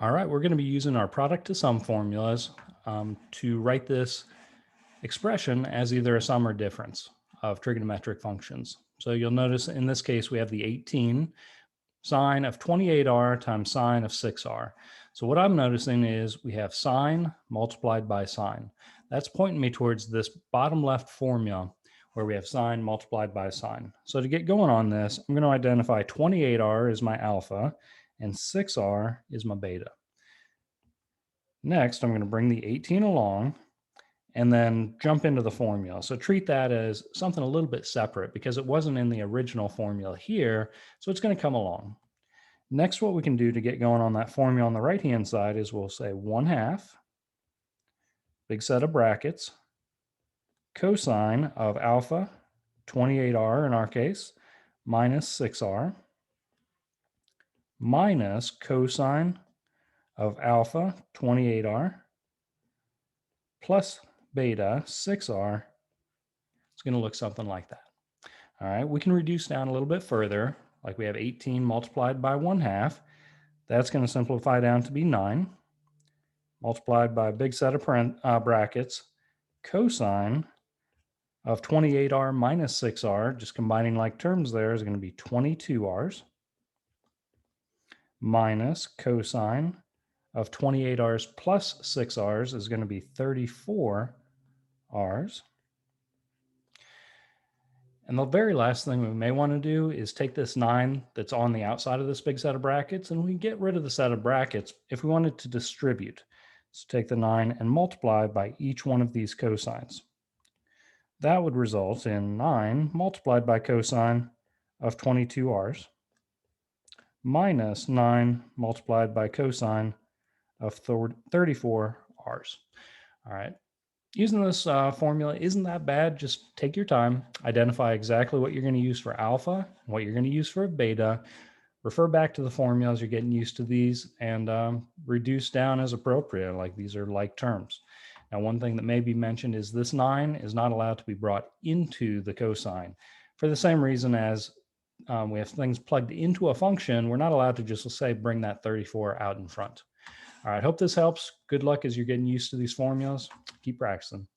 All right, we're going to be using our product to sum formulas to write this expression as either a sum or difference of trigonometric functions. So you'll notice in this case, we have the 18 sine of 28r times sine of 6r. So what I'm noticing is we have sine multiplied by sine. That's pointing me towards this bottom left formula where we have sine multiplied by sine. So to get going on this, I'm going to identify 28r as my alpha and 6r is my beta. Next, I'm going to bring the 18 along and then jump into the formula. So treat that as something a little bit separate because it wasn't in the original formula here, so it's going to come along. Next, what we can do to get going on that formula on the right-hand side is we'll say 1/2, big set of brackets, cosine of alpha, 28r in our case, minus 6r, minus cosine of alpha, 28r, plus beta, 6r. It's going to look something like that. All right, we can reduce down a little bit further, like we have 18 multiplied by 1/2. That's going to simplify down to be 9, multiplied by a big set of brackets, cosine of 28r minus 6r, just combining like terms there, is going to be 22r's, minus cosine of 28r's plus 6r's is going to be 34r's. And the very last thing we may want to do is take this 9 that's on the outside of this big set of brackets, and we get rid of the set of brackets if we wanted to distribute. So take the 9 and multiply by each one of these cosines. That would result in 9 multiplied by cosine of 22r's minus 9 multiplied by cosine of 34r's. All right. Using this formula isn't that bad. Just take your time, identify exactly what you're going to use for alpha, what you're going to use for beta, refer back to the formula as you're getting used to these, and reduce down as appropriate, like these are like terms. Now, one thing that may be mentioned is this 9 is not allowed to be brought into the cosine for the same reason as we have things plugged into a function. We're not allowed to just say bring that 34 out in front. All right, hope this helps. Good luck as you're getting used to these formulas. Keep practicing.